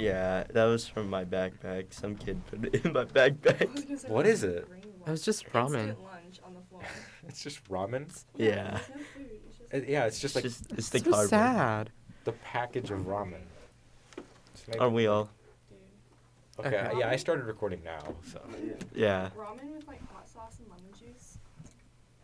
Yeah, that was from my backpack. Some kid put it in my backpack. What is it? It was just ramen. Instant lunch on the floor. It's just ramen? Yeah. There's no food. It's just It's just like It's the So cardboard. sad. the package of ramen. So maybe- Are we all? dude. Okay, Okay. yeah, I started recording now, so. Yeah. Ramen with like hot sauce and lemon juice.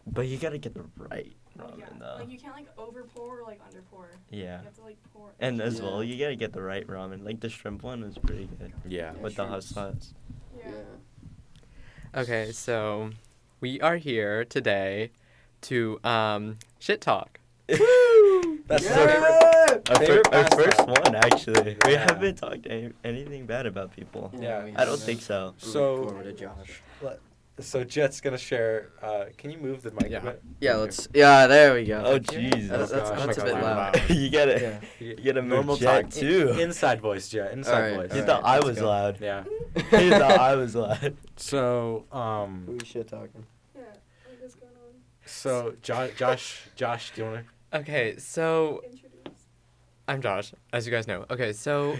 But you gotta get the right Oh, ramen yeah. though. Like you can't like over pour or like under pour. Yeah. You have to like pour. And as Yeah. well, you gotta get the right ramen. Like the shrimp one was pretty good Yeah. with the hot sauce. Yeah. Okay, so we are here today to shit talk. That's Yeah. our favorite. Our, Favorite our pastime. first one, actually. We Yeah. haven't talked anything bad about people. Yeah. we I don't haven't. think so. So- Over to Josh. So Jet's gonna share. Can you move the mic Yeah. a bit? Yeah, let's. Yeah, there we go. Oh, jeez. That's gosh, a oh bit my loud. God. you gotta, Yeah. you gotta move Normal Jet talk. too. Inside voice, Jet. Inside Alright, voice. You alright. thought I let's was go. loud. Yeah. You thought I was loud. So Who we shit talking? Yeah. Like what's going on? so Josh, do you wanna? Okay, so Introduce. I'm Josh, as you guys know. Okay, so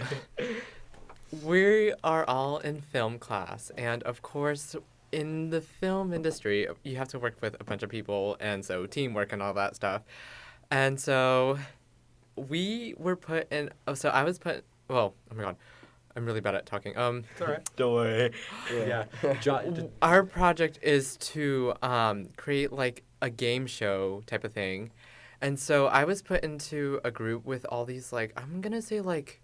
we are all in film class, and of course, in the film industry, you have to work with a bunch of people, and so teamwork and all that stuff. And so we were put in. Oh, so I was put. Well, oh my god, I'm really bad at talking. It's alright. Don't worry. Yeah. Our project is to create like a game show type of thing. And so I was put into a group with all these like I'm gonna say like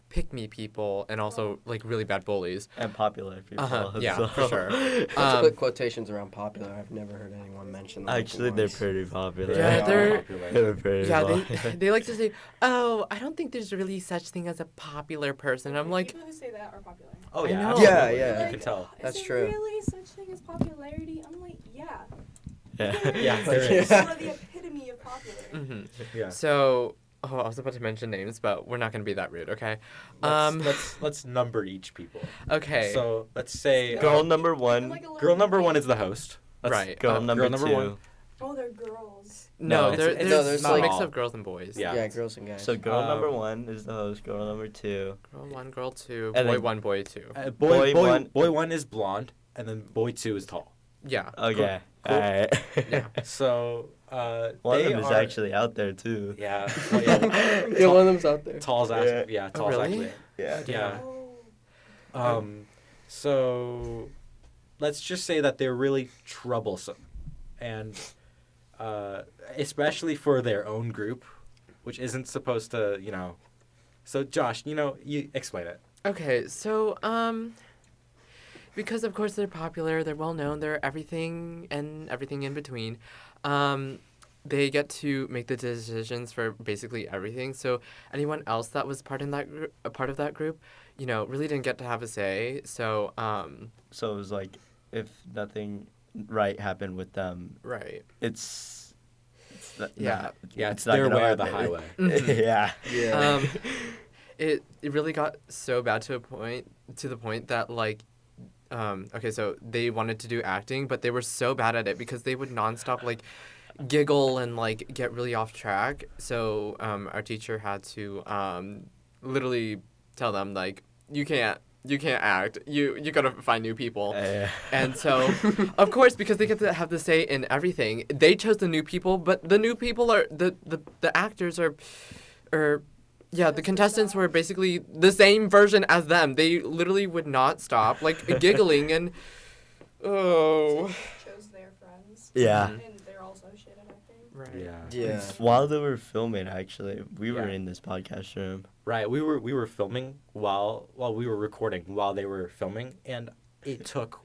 pick me people and also like really bad bullies. And popular people. Yeah, so- for sure. Let's put quotations around popular. I've never heard anyone mention them. Actually, they're once. pretty popular. Yeah, they're- popular. They're pretty Yeah, popular. they like to say, "Oh, I don't think there's really such thing as a popular person." I'm like, People who say that are popular. Oh I yeah. know. absolutely. Yeah, yeah. You can tell. Is That's there true. really such thing as popularity? I'm like, yeah. Yeah. Yeah, there Like, is. You are the epitome of popular. mhm. Yeah. So, I was about to mention names, but we're not gonna be that rude, okay? Let's number each people. Okay. So let's say Girl number They're one. like a little girl number one kid. is the host. Let's- Right. Girl number number two. one. Oh, they're girls. no, No, there, it's- there's, there's a like- mix of girls and boys. Yeah. Yeah, girls and guys. So girl number Um, one is the host. Girl number two. Girl one, girl two, And boy then- one, boy two. Boy Boy one- one is blonde, and then boy two is tall. Yeah. Okay. Cool. Alright. Yeah. So One of they them is are- actually out there too. Yeah. Well, yeah. yeah, one of them's out there. Tall's actually. Yeah. Oh, Tall's really? actually. Yeah. Yeah. Oh. So let's just say that they're really troublesome, and especially for their own group, which isn't supposed to, So Josh, you explain it. Okay, so because of course they're popular, they're well known, they're everything and everything in between. They get to make the decisions for basically everything. So anyone else that was part of that group, really didn't get to have a say. So So it was like, if nothing right happened with them, right. it's Yeah. Yeah, it's not their gonna way or the happen. highway. Mhm. Yeah. Yeah. It really got so bad to the point that like okay, so they wanted to do acting, but they were so bad at it because they would nonstop like giggle and like get really off track. So our teacher had to literally tell them like you can't act. You gotta find new people. And so, of course, because they get to have the say in everything, they chose the new people. But the new people are the actors are yeah, the contestants were basically the same version as them. They literally would not stop like giggling and Chose their friends. Yeah. And they're also shit at acting. right. Yeah. Yeah. While they were filming, actually, we were Yeah. in this podcast room. Right. We were filming while we were recording while they were filming, and it took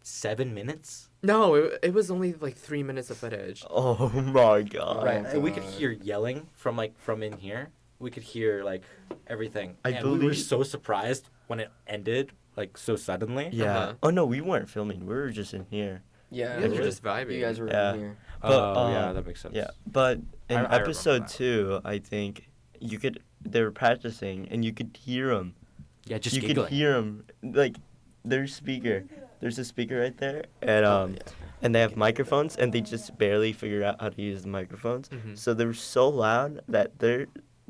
7 minutes. No, it was only like 3 minutes of footage. Oh my god. Right. And we could God. hear yelling from in here. We could hear like everything. I and we were believe- so surprised when it ended like so suddenly. Yeah. Uh-huh. Oh no, we weren't filming. We were just in here. Yeah. You guys were really? just vibing. You guys were Yeah. in here. Oh, yeah, um, that makes sense. Yeah, but in I remember episode that. 2, I think they were practicing, and you could hear them. Yeah, just You giggling. could hear them, like their speaker. There's a speaker right there, and and they have microphones, and they just barely figure out how to use the microphones. Mhm. So they were so loud that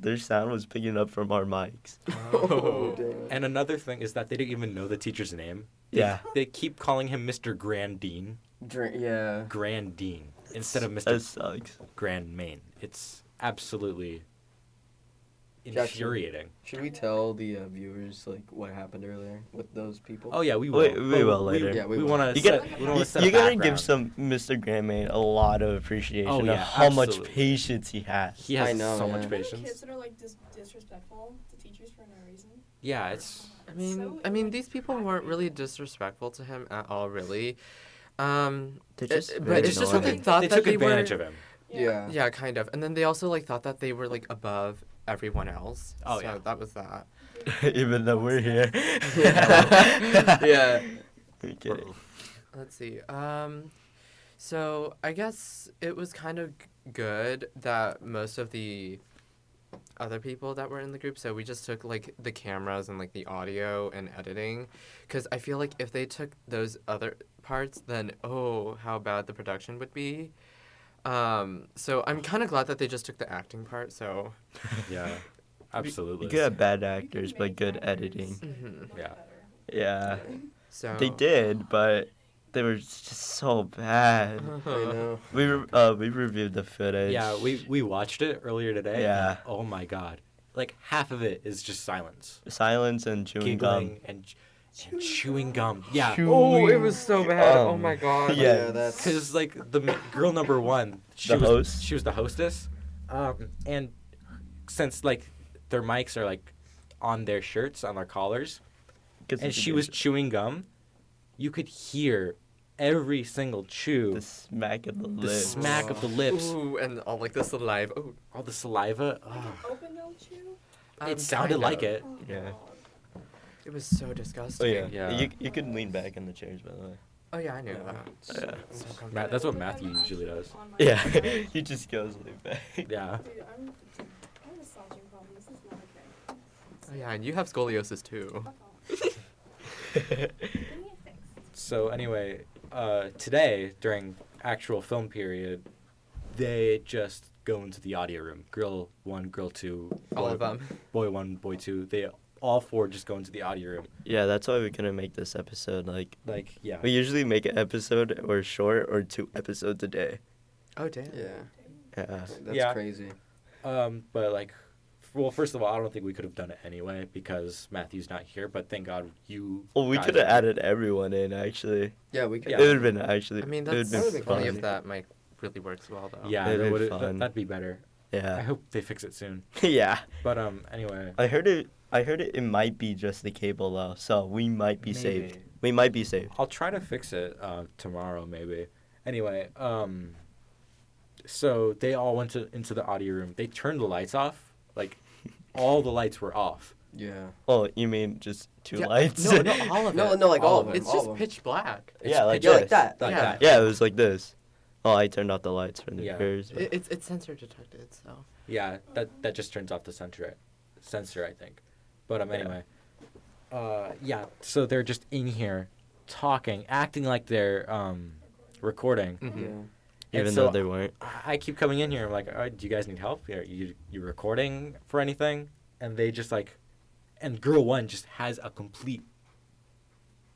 their sound was picking up from our mics. Oh. Dang. And another thing is that they didn't even know the teacher's name. They, Yeah. They keep calling him Mr. Grandine. Yeah. Grandine instead of That Mr. sucks. Grand Main. It's absolutely Jackson. infuriating. Should we tell the viewers like what happened earlier with those people? Oh yeah, we will. We But will later. Yeah, we we will. want to You gotta, set. We want to set you a gotta background. give some Mr. Grandmain a lot of appreciation Oh, of yeah, how much absolutely. patience he has. He has I know, so yeah. much Are there patience. kids that are like disrespectful to teachers for no reason? Yeah, it's I mean, these people weren't really disrespectful to him at all, really. They're just but very it's just that they annoying. thought they that took they advantage were, of him. Yeah. Yeah, kind of. And then they also like thought that they were like above everyone else. Oh, so yeah. that was that. Even though we're here. Yeah. Yeah. I'm kidding. Let's see. So I guess it was kind of good that most of the other people that were in the group, so we just took like the cameras and like the audio and editing, because I feel like if they took those other parts, then how bad the production would be. So I'm kind of glad that they just took the acting part. So Yeah, absolutely. You could have bad actors, but good editing. Mhm. Yeah. Yeah. so They did, but they were just so bad. I know. We reviewed the footage. Yeah, we watched it earlier today. Yeah. And, oh my god, like half of it is just silence, Silence and chewing gum. giggling and chewing gum. Yeah, Oh, it was so bad. Oh gum. my god. Yeah. Yeah, that's. because like girl number one, she The was host? she was the hostess, and since like their mics are like on their shirts on their collars, and she was chewing gum, you could hear every single chew, the smack of the the lips. smack of the lips, Ooh, and all like the saliva. Ooh. all the saliva. Like Oh, open no chew? it sounded kind like of. it. Oh, Yeah. God. It was so Oh disgusting. yeah. Yeah. You could lean back in the chairs, by the way. Oh yeah, I knew Yeah. that. Yeah. So comfortable. Matt, that's what Like, Matthew I'm usually actually does. on my Yeah. phone. he just goes lean back. Yeah. Dude, I have a massaging problem. This is not okay. Oh yeah, and you have scoliosis too. Fuck off. Give me a fix. So anyway, today during actual film period, they just go into the audio room. Girl 1, girl 2, All boy- of them. Boy 1, boy 2. They all 4 just go into the audio room. Yeah, that's why we couldn't make this episode. Like, Like yeah. we usually make an episode or short or 2 episodes a day. Oh damn. Yeah. Yeah. That's Yeah. crazy. But like, well, first of all, I don't think we could have done it anyway because Matthew's not here. But thank God you. Well, we guys could have are- added everyone in, actually. Yeah, we could. Yeah. It would have been actually. I mean, it would've that's been would've been only fun. if that mic really works well though. Yeah, It'd that been would fun. that'd be better. I Yeah. hope they fix it soon. yeah. But anyway. I heard it. It might be just the cable though, so we might be saved. Maybe. We might be saved. I'll try to fix it tomorrow, maybe. Anyway, so they all went into the audio room. They turned the lights off. Like, all the lights were off. Yeah. Oh, you mean just 2 Yeah, lights? No, no, all of No, it. no, like all of them. them. It's all just of them. pitch black. Yeah, like Yeah, this. like that. Like Yeah. that. Yeah, it was like this. Oh, I turned off the lights from the Yeah. mirrors. but- It's sensor detected, so. Yeah, that just turns off the sensor, I think. But Yeah. anyway. Yeah, so they're just in here talking, acting like they're recording. Mhm. Yeah. And Even so though they weren't. I keep coming in here. I'm like, all right, do you guys need help? Are you recording for anything? And they just like, and girl 1 just has a complete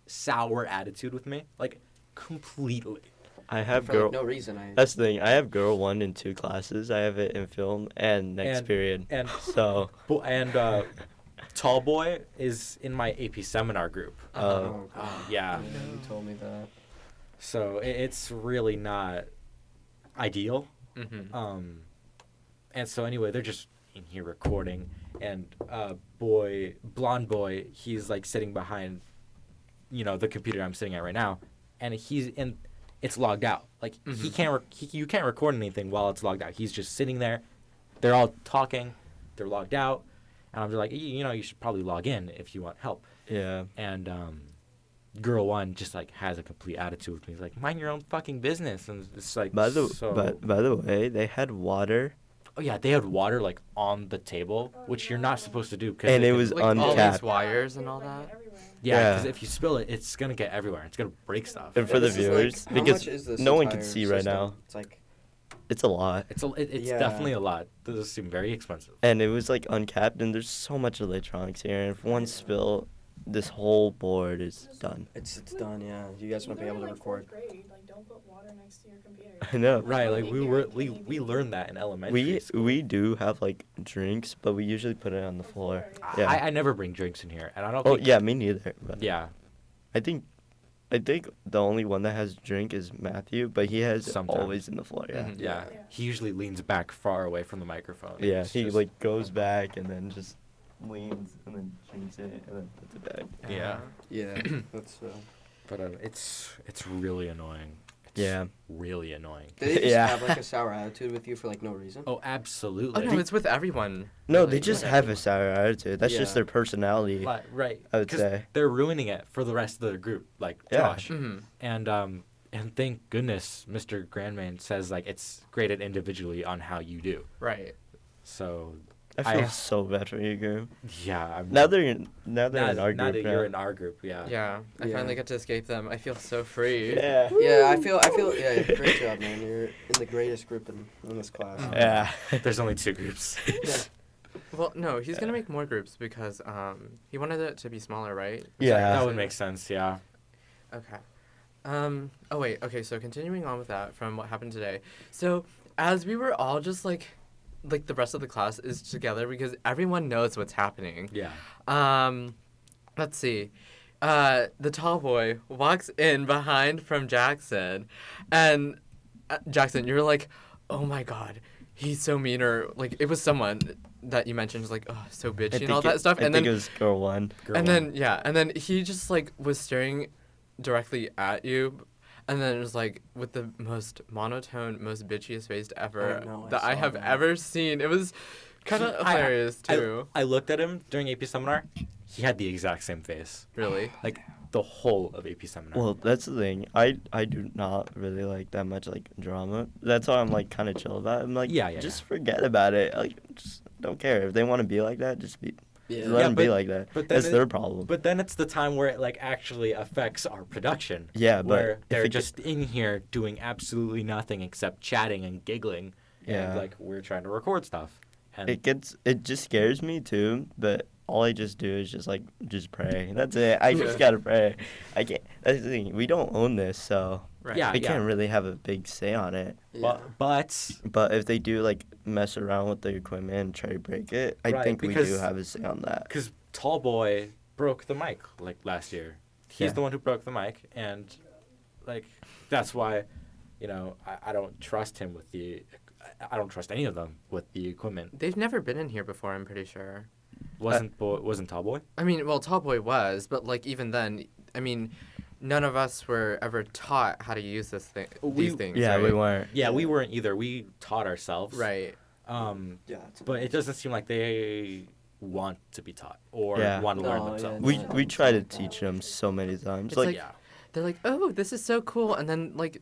sour attitude with me, like completely. I have For girl. like, no reason. That's the thing. I have girl 1 and 2 classes. I have it in film and next And- period. And So. tall boy is in my AP seminar group. Oh, God. Yeah. You told me that. So it's really not ideal. Mm-hmm. And so anyway, they're just in here recording, and blonde boy, he's like sitting behind, the computer I'm sitting at right now, and it's logged out. Like he Mhm. can't, you can't record anything while it's logged out. He's just sitting there. They're all talking. They're logged out, and I'm just like, you should probably log in if you want help. Yeah. And girl 1 just like has a complete attitude with me. He's like, mind your own fucking business, and it's like By the so. by the way, they had water Oh yeah, they had water like on the table, which you're not supposed to do. 'Cause And it can- was Like all uncapped. these wires and They all bring it that. everywhere. Yeah, Yeah. because if you spill it, it's gonna get everywhere. It's gonna break stuff. And for the this is, like, viewers, how because much is this no one can entire see right system? now. It's like it's a lot. It's Yeah. definitely a lot. Those seem very expensive. And it was like uncapped, and there's so much electronics here. And if one spill, this whole board is done. It's done. Yeah. You guys won't be able to record. Grade, like, don't put water next to your computer. I know. Right, like If we you're were in we KV. learned that in elementary school. We do have like drinks, but we usually put it on the floor. floor, Yeah. I never bring drinks in here, and I don't Oh think. yeah, me neither. But Yeah. I think the only one that has drink is Matthew, but he has Sometimes. always in the floor. Yeah. Mhm. Yeah. Yeah. He usually leans back far away from the microphone. Yeah. It's He just- like goes back and then just leans and then drinks it and then puts it back. Yeah. Yeah. That's. But it's really annoying. It's Yeah. Really annoying. Do they just Yeah. have like a sour attitude with you for like no reason? Oh, Oh absolutely. no, it's with everyone. No, Like, they just have a sour attitude. That's just Yeah. their personality. Right. I would 'Cause say. they're ruining it for the rest of the group, like Yeah. Josh. hmm And thank goodness Mr. Grandman says like it's graded individually on how you do. Right. So I feel so bad for you, girl. yeah, I'm Now they're in our now group. that you're in our group, yeah. Yeah. I Yeah. finally get to escape them. I feel so free. Yeah. Yeah, I feel. Yeah, great job, man. You're in the greatest group in this class. Yeah. There's only 2 groups. Well, no, he's gonna make more groups because he wanted it to be smaller, right? Yeah. That would make sense, yeah. Okay. Oh wait. Okay. So continuing on with that from what happened today. So as we were all just like the rest of the class is together because everyone knows what's happening. Yeah. Let's see. The tall boy walks in behind from Jackson, and Jackson, you were like, "Oh my God, he's so mean," or like it was someone that you mentioned was like, "Oh, so bitchy," and all that stuff. I And think then it was girl one. Girl and one. then and then he just like was staring directly at you, and then it was like with the most monotone, most bitchiest face ever I know, I that I saw have that. ever seen. It was kind of I- hilarious too. I looked at him during AP seminar. He had the exact same face. Really. Like the whole of AP seminar. Well, that's the thing. I do not really like that much like drama. That's why I'm like kind of chill about it. I'm like, Yeah, just forget about it. Like, just don't care. If they want to be like that, just be. Yeah. Just let them be like that. but then That's it- their problem. But then it's the time where it like actually affects our production. Yeah, but where if they're it just in here doing absolutely nothing except chatting and giggling. Yeah. And like we're trying to record stuff. And it just scares me too. But all I just do is just pray. That's it. I just gotta pray. I can't. That's the thing. We don't own this, so Right. Yeah, we can't really have a big say on it. Yeah. But if they do like mess around with the equipment and try to break it, I Right, think we do because- have a say on that. because Tall Boy broke the mic like last year. He's Yeah. the one who broke the mic, and like that's why, I don't trust him with the. I don't trust any of them with the equipment. They've never been in here before. I'm pretty sure. Wasn't Tall Boy? I mean, well, Tall Boy was, but like even then, I mean, none of us were ever taught how to use these things. Yeah, right? we weren't. Yeah, we weren't either. We taught ourselves. Right. Yeah. But it doesn't seem like they want to be taught or Yeah. want to learn No, yeah, themselves. We try to teach them so many times. It's Like, like- yeah. They're like, oh, this is so cool, and then like,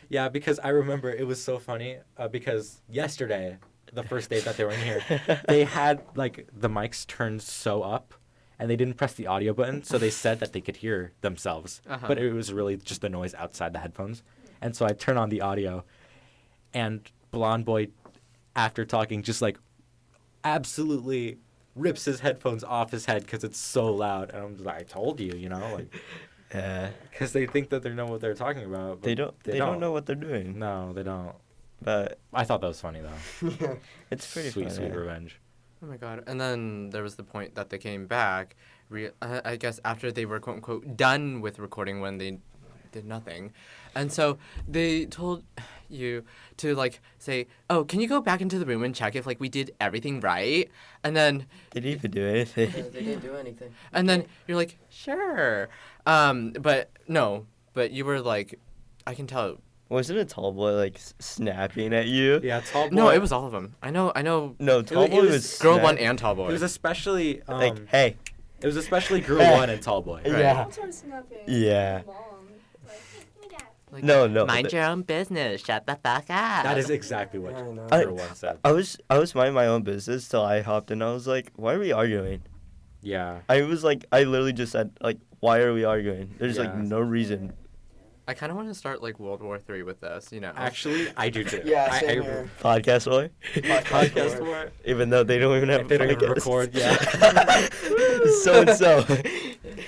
Yeah, because I remember it was so funny because yesterday, the first day that they were in here, they had like the mics turned so up and they didn't press the audio button, so they said that they could hear themselves. Uh-huh. But it was really just the noise outside the headphones. And so I turn on the audio and Blonde Boy, after talking, just like absolutely rips his headphones off his head because it's so loud. And I'm just like, I told you, like, yeah, because they think that they know what they're talking about. But they don't. They don't know what they're doing. No, they don't. But I thought that was funny though. it's pretty Sweet, funny. sweet revenge. oh my god. And then there was the point that they came back. I guess after they were quote unquote done with recording when they did nothing, and so they told you to like say, oh, can you go back into the room and check if like we did everything right? And then They didn't even do anything. Yeah, they didn't do anything. and then you're like, sure, but no, but you were like, I can tell. Wasn't a tall boy like snapping at you? Yeah, Tall Boy. No, it was all of them. I know. No, tall it boy was was Girl snap- one and tall boy. It was especially like, hey, it was especially Girl One and Tall Boy. Right. yeah, Don't start snapping. Yeah. Mom. Like, "Oh my God." Like, no. Mind your own business. Shut the fuck up. That is exactly what I know. Girl One said. I was minding my own business till I hopped in. I was like, why are we arguing? Yeah. I literally just said like, why are we arguing? There's like Yeah. no reason. I kind of want to start like World War III with this, you know. Actually, I do too. Yeah, I same here. Podcast boy. Podcast war. Even though they don't even have. They don't even podcasts. record, yeah. So and so.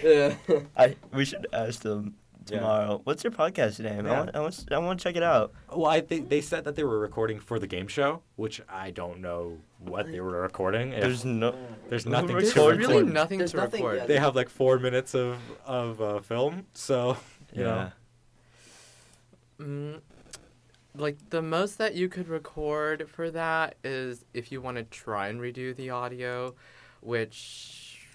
Yeah. We should ask them Yeah. tomorrow. What's your podcast name? Yeah. I want to check it out. Well, I think they said that they were recording for the game show, which I don't know what they were recording. There's no. There's There's nothing There's to record. really record. nothing There's to nothing, record. yeah. They have like 4 minutes of film, so you Yeah. know. Like the most that you could record for that is if you want to try and redo the audio, which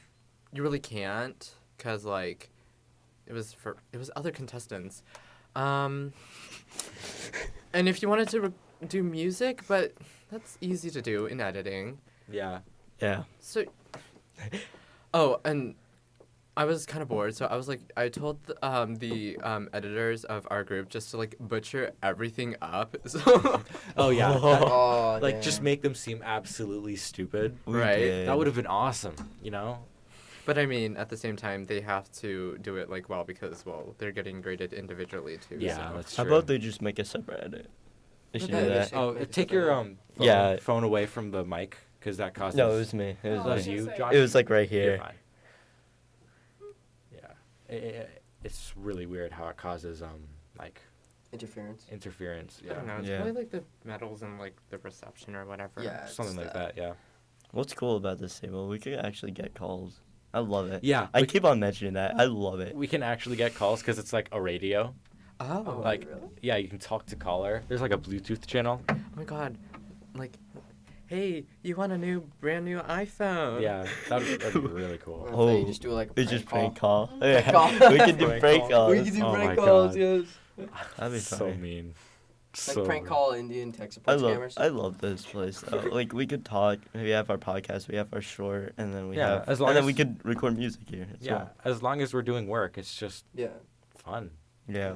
you really can't, cause like it was other contestants, and if you wanted to do music, but that's easy to do in editing. Yeah. Yeah. So, oh, and I was kind of bored, so I was like, I told the editors of our group just to like butcher everything up. So, Oh yeah. Oh, Like damn. just make them seem absolutely stupid. We Right. did. That would have been awesome, you know? but I mean, at the same time, they have to do it like well because they're getting graded individually too. Yeah, so. that's How true. about they just make a separate edit? They should Yeah, do they that. should. Oh, Make it take your separate. phone, Yeah. phone away from the mic, because that causes. No, it was me. It was Oh, That was me. you, Say. Josh. It was like right You're here. fine. Yeah, it's really weird how it causes like Interference. interference. I don't know. It's Yeah. probably like the metals and like the reception or whatever. Yeah. something it's like that. Yeah. What's cool about this table? We could actually get calls. I love it. Yeah. I we, keep on mentioning that. I love it. we can actually get calls because it's like a radio. Oh. Like, really? yeah, you can talk to caller. There's like a Bluetooth channel. Oh my god. Like, hey, you want a brand new iPhone? Yeah, that'd be really I cool. thought Oh, you just do like a It's just prank call. call. Prank Yeah. call. We can do Prank prank call. calls. We can do Oh prank my calls, God. yes. That'd be So funny. mean. Like So prank mean. call Indian tech I support love scammers. I love this place though. Like we could talk. We have our podcast. We have our short, and then we Yeah, have. as long and then as- we could record music here. As Yeah, well. as long as we're doing work, it's just Yeah. fun. Yeah.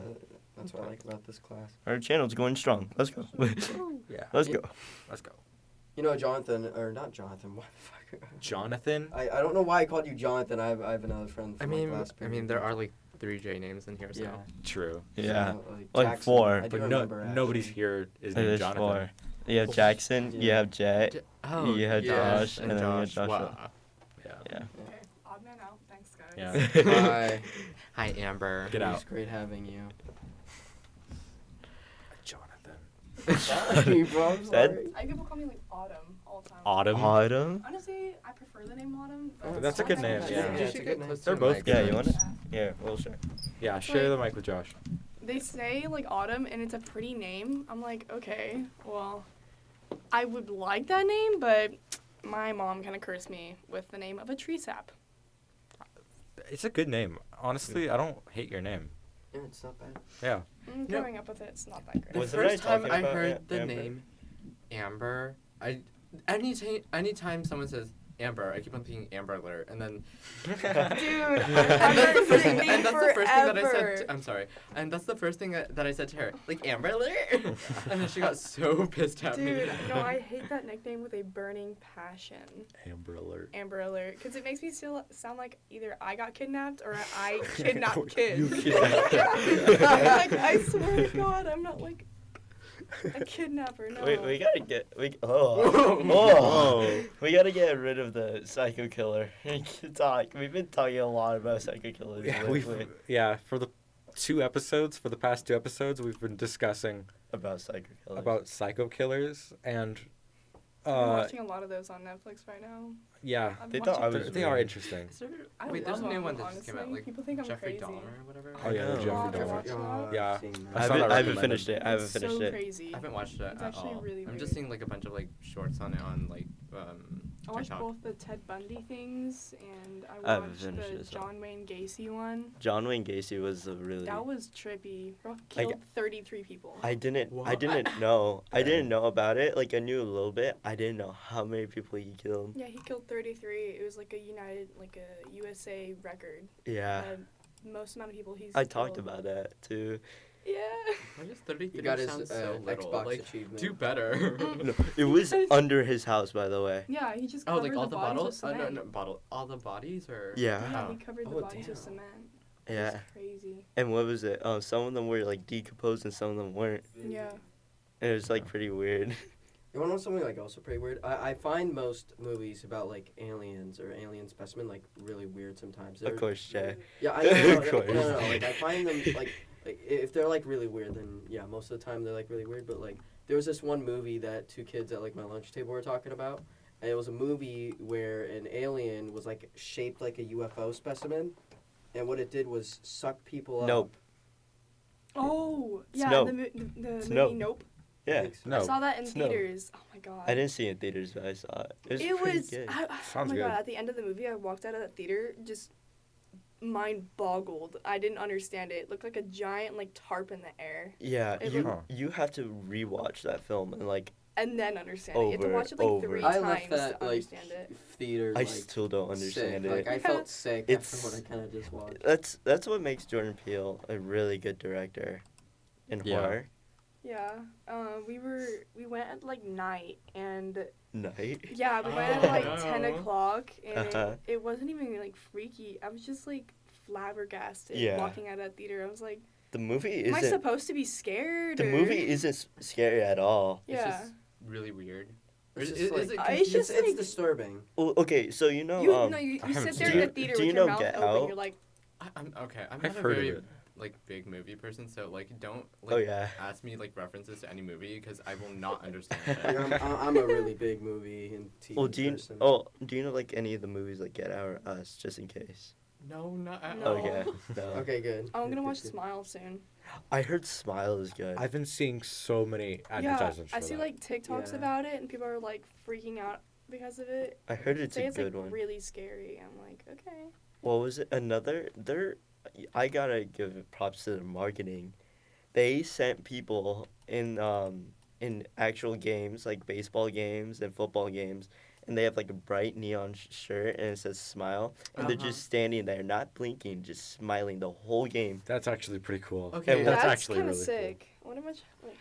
That's what I like about this class. Our channel's going strong. Let's go. Yeah. Let's Yeah. go. Let's go. You know, Jonathan, or not Jonathan, what the fuck? Jonathan. I don't know why I called you Jonathan. I have another friend from like last I period. mean, there are like 3 J names in here, so. Yeah. True. Yeah. Like, Like 4. I do But remember, nobody's actually. here is It named is Jonathan. 4. You have Jackson. You Yeah. have Jet. Oh, You had yes, Josh, and then you had Joshua. Yeah. Yeah. Okay, odd man out. Thanks, guys. Yeah. Hi. Hi, Amber. Get It out. was great having you. Jonathan. Sorry, bro. I'm That- sorry. I people call me like Autumn all the time. Autumn. Autumn. Honestly, I prefer the name Autumn. Oh, But that's a good Autumn name, is yeah. just- Yeah, it's a good name. They're both Yeah, good. you want it? Yeah. Yeah, we'll share. Yeah, share the mic with Josh. They say like Autumn and it's a pretty name. I'm like, okay, well, I would like that name, but my mom kind of cursed me with the name of a tree sap. It's a good name. Honestly, I don't hate your name. Yeah, it's not bad. Yeah. No. Growing up with it, it's not that great. The Wasn't I first time talking I about heard the Amber? name Amber, anytime someone says Amber, I keep on thinking Amber Alert, and then Dude, and I've that's heard the the first name thing, and that's the first thing that I forever. said. I'm sorry, and that's the first thing that I said to her, like Amber Alert, and then she got so pissed at Dude, me. no, I hate that nickname with a burning passion. Amber Alert. Amber Alert, because it makes me still sound like either I got kidnapped or I kidnapped kids. You kidnapped Like, I swear to God, I'm not like a kidnapper. No. Wait, we gotta get we we gotta get rid of the psycho killer. We've been talking a lot about psycho killers. Yeah, lately. for the past 2 episodes, we've been discussing About psycho killers. about psycho killers, and I'm watching a lot of those on Netflix right now. yeah, I'm They watching- thought I was they are weird. interesting. Is there, I wait, love there's a new them, one that just came out, honestly. like People think I'm Jeffrey crazy. Dahmer or whatever. Oh yeah, know. the Jeffrey Oh, Dahmer. watch that. Yeah. I've seen that. I saw I that haven't recommended. finished it. I haven't It's finished so it. crazy. I haven't watched it It's at actually all. really I'm just weird. seeing like a bunch of like shorts on it on like I watched TikTok. both the Ted Bundy things and I I haven't watched finished the this one. John Wayne Gacy one. John Wayne Gacy was a really. That was trippy. Bro Like, killed 33 people. I didn't What? know. I didn't know about it. Like I knew a little bit. I didn't know how many people he killed. Yeah, he killed 33. It was like a USA record. Yeah. Most amount of people he's I talked killed. about that too. Yeah. Why does 33 He got his sound so little? Xbox Like, achievement. do better. No, it was under his house, by the way. Yeah, he just Oh, covered like all the the bodies bottles? with cement. All the bodies or? Yeah. Yeah, Oh. he covered the Oh, bodies with damn. cement. Yeah. It's crazy. And what was it? Some of them were like decomposed and some of them weren't. Yeah. And it was like pretty weird. You want to know something like also pretty weird? I find most movies about like aliens or alien specimen like really weird sometimes. Of course, Jay. Yeah, I know. Of course. No. Like I find them like if they're like really weird, then yeah, most of the time they're like really weird. But like there was this one movie that two kids at like my lunch table were talking about, and it was a movie where an alien was like shaped like a UFO specimen, and what it did was suck people up. Nope. Oh, It's yeah. Nope. The movie Nope. Nope. Yeah. No. I saw that in It's Nope. theaters. Oh my god. I didn't see it in theaters, but I saw it. It was It pretty was. good. Oh Sounds my good. god! At the end of the movie, I walked out of that theater just mind boggled. I didn't understand it. It looked like a giant like tarp in the air, Yeah, It you looked- you have to rewatch that film and like and then understand it. You have to Over, watch it like over. 3 I times left that to like understand it. theater. I like, still don't understand sick. it. Like I felt sick It's- after what I kind of just watched. That's what makes Jordan Peele a really good director in Yeah. horror. Yeah. We went at like night and Night. yeah, we went at Oh, like no. 10 o'clock and Uh-huh. it wasn't even like freaky. I was just like flabbergasted Yeah. walking out of that theater. I was like, The movie am I isn't. supposed to be scared? The or- movie isn't scary at all. Yeah. It's just really weird. It's Is- just is like- it It's just it's like- disturbing. Well, okay, so you know, you I haven't sit there seen in it. the theater Do with you your know mouth Get open. Out? You're like, I'm okay. I'm I've not a heard of very it. like big movie person, so like don't Oh, like yeah. ask me like references to any movie because I will not understand Like, it. I'm a really big movie and TV well, do you person. do you know like any of the movies like Get Out or Us, just in case? No, not at No. all. Okay, no. Okay, good. oh, I'm gonna Good, watch good. Smile soon. I heard Smile is good. I've been seeing so many Yeah, advertisements I for see that. like TikToks Yeah. about it, and people are like freaking out because of it. I heard it's Say a it's good like one. really scary. I'm like, okay. What was it? I gotta give props to the marketing. They sent people in actual games like baseball games and football games, and they have like a bright neon shirt and it says Smile, and they're Uh-huh. just standing there, not blinking, just smiling the whole game. That's actually pretty cool. Okay, And that's That's actually kind of really sick. I wonder how much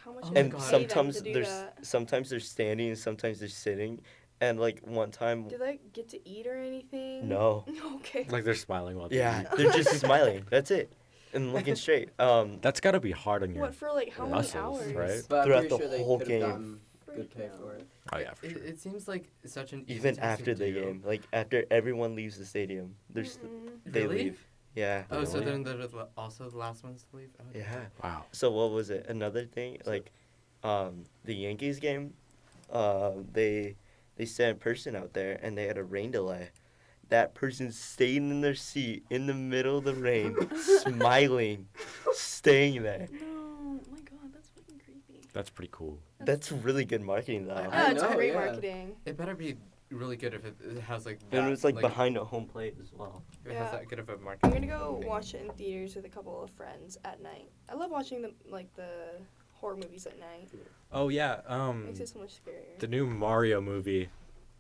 Oh it my And would God. pay them sometimes to do there's that. sometimes they're standing and sometimes they're sitting, and like one time, Do they get to eat or anything? no, Okay. Cool. Like they're smiling while they yeah, eat. they're just smiling. That's it, and looking straight. That's gotta be hard on your. What for like how many muscles, hours? right? But I'm Throughout pretty the sure they whole could have game. gotten good pay for it. Oh yeah, for sure. It seems like such an Even easy after thing the to do. game, like after everyone leaves the stadium, there's Mm-mm. they Really? leave. Yeah. Oh, so Really? then they're also the last ones to leave. Oh, okay. Yeah. Wow. So what was it? Another thing, like, the Yankees game, they sent a person out there and they had a rain delay. That person stayed in their seat in the middle of the rain, smiling, staying there. No, my god, that's fucking creepy. That's pretty cool. That's really good marketing, though. I Yeah, it's know, great yeah. marketing. It better be really good if it has like. And that, it was like behind a home plate as well. If it has Yeah. that good of a I'm marketing. gonna go thing. watch it in theaters with a couple of friends at night. I love watching the horror movies at night. Oh yeah. Makes it so much scarier. The new Mario movie.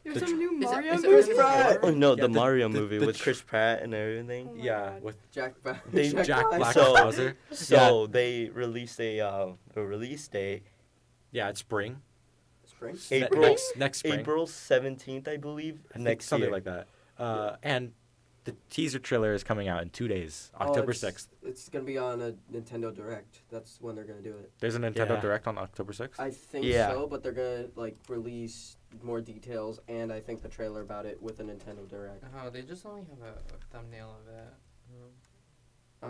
There's the some new Is it- Mario is it movies. really horror? Oh no, Yeah, the the- Mario the- movie the with tr- Chris Pratt and everything. Oh my Yeah, God. with Jack Black. They- Jack Black So- Bowser. So they released a release date, Yeah, it's spring. Spring. April Next spring. April 17th, I believe. I think Next something year. like that. And the teaser trailer is coming out in 2 days, October 6th. It's gonna be on a Nintendo Direct. That's when they're gonna do it. There's a Nintendo Yeah. Direct on October 6th. I think Yeah. so, but they're gonna like release more details and I think the trailer about it with a Nintendo Direct. Oh, they just only have a thumbnail of it.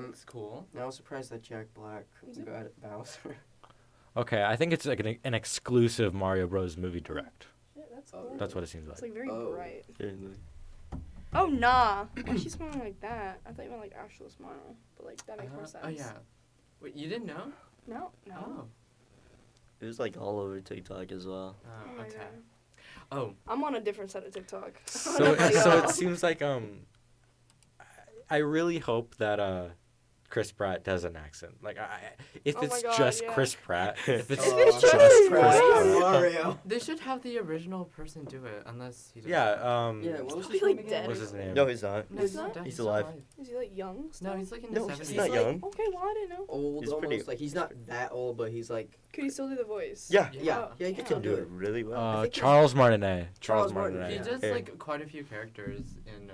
Looks cool. Now I was surprised that Jack Black Is it? got Bowser. Okay, I think it's like an exclusive Mario Bros. Movie Direct. Shit, that's Oh, cool. That's what it seems It's like. like very Oh. bright. Seriously. Oh nah. Why is she smiling like that? I thought you meant like actual smile, but like that makes more sense. Oh yeah. Wait, you didn't know? No, no. Oh. It was like all over TikTok as well. Oh my Okay. God. Oh. I'm on a different side of TikTok. So so it seems like I really hope that Chris Pratt does an accent. Like if Oh my it's God, just yeah. Chris Pratt, if it's Oh, just Chris Pratt, Pratt. Mario. They should have the original person do it, unless he doesn't. Yeah, Yeah, what was Is his he, like, name dead? again? what's his name? No, he's not. No, He's he's not? not dead. He's alive. Is he like young? Still? No, he's like in No, the he's 70s. not like- young. Okay, well I didn't know. Old, He's almost pretty- like he's not that old, but he's like Could he still do the voice? Yeah. yeah, Oh, he He can can do do it it. really well. think he's- Charles Martinet. Charles He Martinet, does Yeah. like quite a few characters in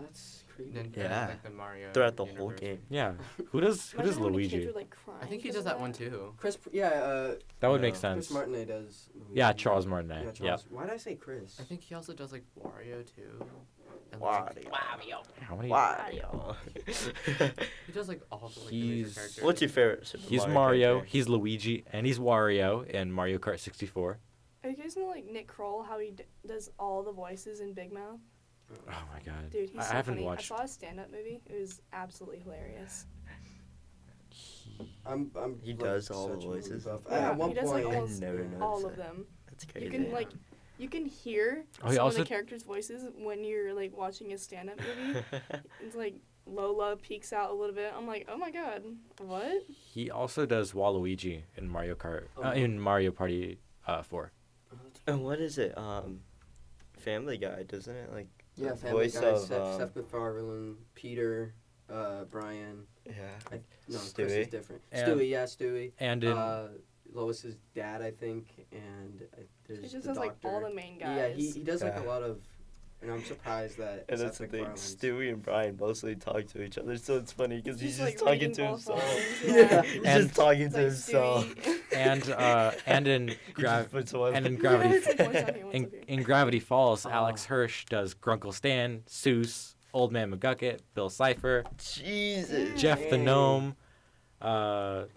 That's creepy. Yeah. Like the Mario. Throughout the whole universe. game. Yeah. Who does Imagine how many kids Luigi? were, like, crying I think he 'cause does of that one too. That would make No. sense. Chris Martinet does. Luigi. Yeah, Charles Martinet. Yeah, Yep. Charles. Why did I say Chris? I think he also does like Wario too. And, Wario. How many? Wario. He does like all the like, the He's- major characters. What's your favorite Super He's Mario Mario. character? He's Luigi, and he's Wario in Mario Kart 64. Oh, you guys know, like, Nick Kroll, how he does all the voices in Big Mouth? Oh my God. Dude, he's I so haven't funny. watched. I saw a stand-up movie. It was absolutely hilarious. I'm He like, does all the such a movie voices. buff. Yeah, At one he does, like, point, almost never noticed all of that. them. That's crazy. You can, like, you can hear Oh, he some of also- the characters' voices when you're, like, watching a stand-up movie. It's like Lola peeks out a little bit. I'm like, oh my God, what? He also does Waluigi in Mario Kart. Oh. In Mario Party 4. And what is it? Family Guy, doesn't it? Like yeah, the Family voice Guy, of Seth MacFarlane, Peter, Brian. yeah. No, Chris Stewie. is different. And- Stewie, yeah, Stewie. And in Lois's dad, I think, and there's He just the has, like, all doctor. the main Yeah, guys. he does like Yeah. a lot of, and I'm surprised that. And that's Seth the thing. MacFarlane's- Stewie and Brian mostly talk to each other, so it's funny because he's Just, just like, talking reading to both himself. lines, Yeah. He's And- just talking It's to like himself. Stewie. and in He Gra- just puts one. and in Yeah, Gravity it's like one second, one in, second. in Gravity Falls, Oh. Alex Hirsch does Grunkle Stan, Seuss, Old Man McGucket, Bill Cipher, Jesus. Jeff the Dang. Gnome, a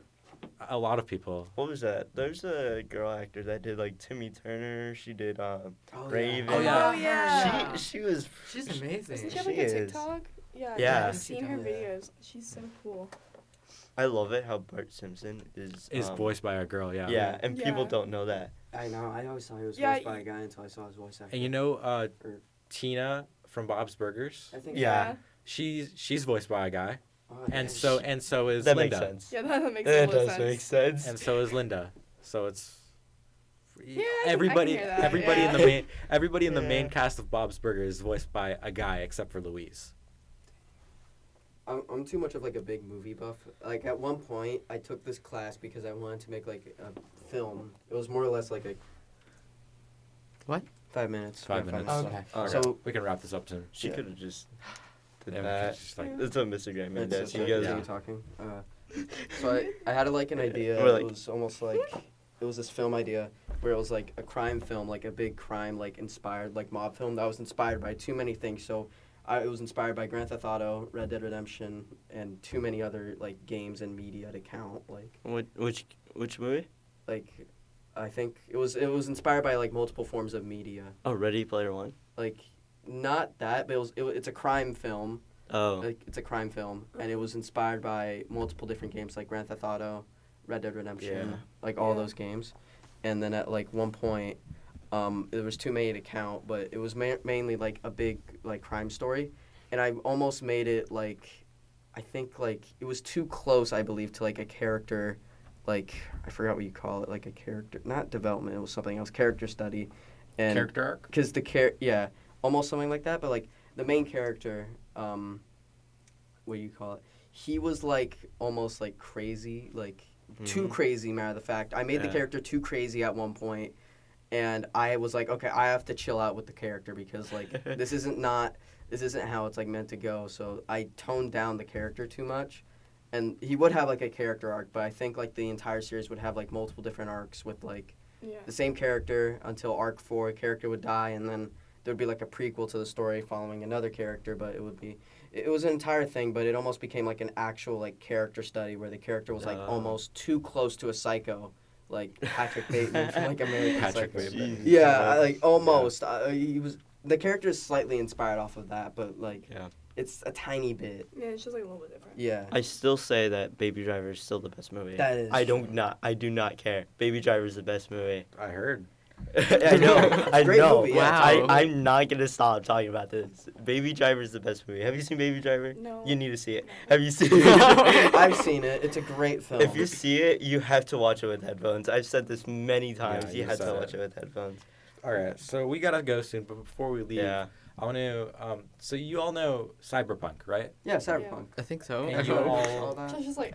lot of people. What was that? There's a girl actor that did like Timmy Turner. She did Oh, Raven. Oh, yeah. Oh, yeah. She was. She's amazing. Doesn't she have She like a is. TikTok? Yeah, Yeah. I've seen her Yeah. videos. She's so cool. I love it how Bart Simpson is. Is voiced by a girl, yeah. Yeah, and people Yeah. don't know that. I know. I always thought he was Yeah, voiced by a guy until I saw his voice actor. And you know Or- Tina from Bob's Burgers? I think. Yeah. She's voiced by a guy. Oh, And dang. so is That Linda. makes sense. Yeah, that makes That a lot of does sense. make sense. And so is Linda. So it's Yeah, I can everybody hear that, everybody in the yeah. main Yeah. cast of Bob's Burgers is voiced by a guy except for Louise. I'm too much of like a big movie buff. Like at one point, I took this class because I wanted to make like a film. It was more or less like a. What? 5 minutes. 5 Yeah, minutes. Okay. Okay. So We can wrap this up soon. She Yeah. could have just did Yeah, that. it's just like- That's what Mr. Graham does. He He goes, Yeah. talking. So I had like an idea. Or, like- It was almost like it was this film idea where it was like a crime film, like a big crime, like inspired, like mob film that was inspired by too many things. So it was inspired by Grand Theft Auto, Red Dead Redemption, and too many other like games and media to count. Like which movie? I think it was inspired by like multiple forms of media. Oh, Ready Player One. Like not that, but it's a crime film. Oh, Like it's a crime film, and it was inspired by multiple different games like Grand Theft Auto, Red Dead Redemption, Yeah. like all Yeah. those games. And then at like one point, there was too many to count, but it was mainly like a big like crime story, and I almost made it like, I think like it was too close, I believe, to like a character, like I forgot what you call it, like a character, not development, it was something else, character study, and Character arc? because yeah, almost something like that, but like the main character, what do you call it? He was like almost like crazy, like too Mhm. crazy. Matter of the fact, I made the Yeah. character too crazy at one point, and I was like, okay, I have to chill out with the character because like this isn't how it's like meant to go. So I toned down the character too much, and he would have like a character arc, but I think like the entire series would have like multiple different arcs with like Yeah. the same character until arc 4 character would die, and then there'd be like a prequel to the story following another character, but it was an entire thing, but it almost became like an actual like character study where the character was like Oh. almost too close to a psycho, like Patrick Bateman from like American Patrick Psycho. Bateman. Jeez. Yeah, like almost. The character is slightly inspired off of that, but like Yeah. it's a tiny bit. Yeah, it's just like a little bit different. Yeah. I still say that Baby Driver is still the best movie. That is I true. I do not care. Baby Driver is the best movie. I heard. I know. I Great know. movie, yeah. Wow. I'm not gonna stop talking about this. Baby Driver is the best movie. Have you seen Baby Driver? No. You need to see it. No. Have you seen it? I've seen it. It's a great film. If you see it, you have to watch it with headphones. I've said this many times. Yeah, you you have to said watch it. it with headphones. All right, so we gotta go soon, but before we leave, Yeah. I want to. So you all know Cyberpunk, right? yeah, Cyberpunk. I think so. And I've you heard- all- that. Josh is like,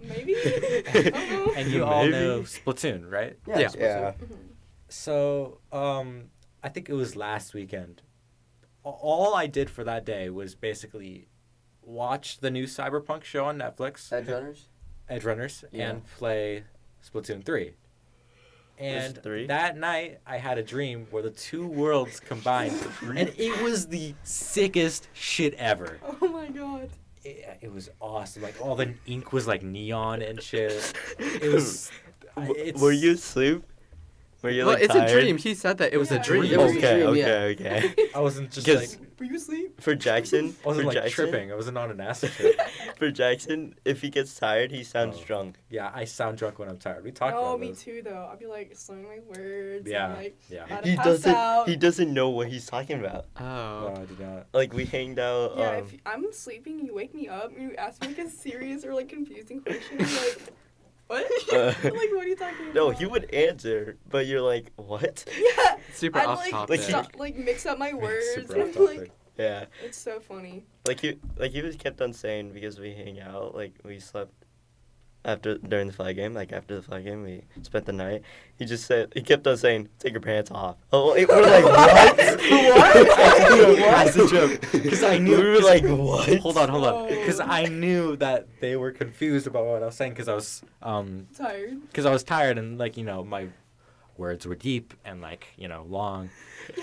maybe? I don't know. And you all Maybe. know Splatoon, right? Yeah. Yeah. Splatoon. Mhm. So I think it was last weekend. all I did for that day was basically watch the new Cyberpunk show on Netflix, Edge Runners, Yeah. and play Splatoon 3. And There's 3? that night, I had a dream where the two worlds combined, and it was the sickest shit ever. Oh my god. It was awesome. Like, all the ink was like neon and shit. It was. Were you asleep? Were you Well, like it's tired? a dream. He said that it was a Yeah. dream. It was a Okay, dream, okay. I wasn't just Because- like. Were you asleep? For Jackson, I wasn't for like Jackson, tripping. I wasn't on an acid trip. For Jackson, if he gets tired, he sounds Oh. drunk. Yeah, I sound drunk when I'm tired. We talked Oh, about me this. too though. I'll be like slurring my words. Yeah, And, like, yeah. about to He pass doesn't. out. He doesn't know what he's talking about. Oh. No, I did not. Like we hanged out. Yeah, if I'm sleeping, you wake me up and you ask me like a serious or like confusing question. I'm like, what? like, what are you talking about? No, he would answer, but you're like, what? Yeah. Super I'd off like, topic. like mix up my words. Super off And, like, topic. Yeah, it's so funny. like he was kept on saying because we hang out, like we slept during the flag game, like after the flag game, we spent the night. He kept on saying, "Take your pants off." Oh, we're like, what? As a joke, because I knew. We were 'cause- like, what? Hold on, Oh. because I knew that they were confused about what I was saying because I was Tired. tired and like my words were deep and like long,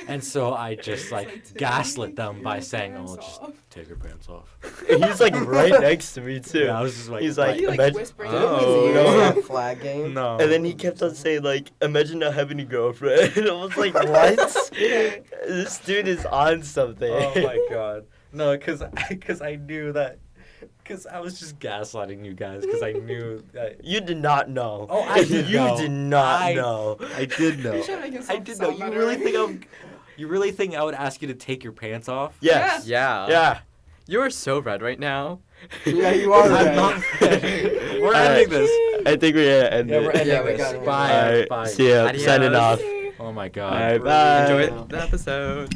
and so I just like Take gaslit them by your saying, pants "Oh, just off." take your pants off." And he's like right next to me too. Yeah, I was just like, He's Were like, you like imagine- whispering Oh, in his no. ear? That flag game. no. And then he kept on saying like, "Imagine not having a girlfriend." And I was like, "What? This dude is on something." Oh my god, no, because I knew that. Because I was just gaslighting you guys because I knew that. You did not know. Oh, I did You know. did not I- know. I did know. You should make yourself I did know. sound You better. really think I would ask you to take your pants off? Yes. Yeah. Yeah. You are so red right now. Yeah, you are. I'm right. not. We're Alright. ending this. I think we're gonna end Yeah, we're it. ending Yeah, we this. got it. Bye. Alright, Bye. see ya. Adios. Signing off. Oh my god. Alright, bye. Enjoy the episode.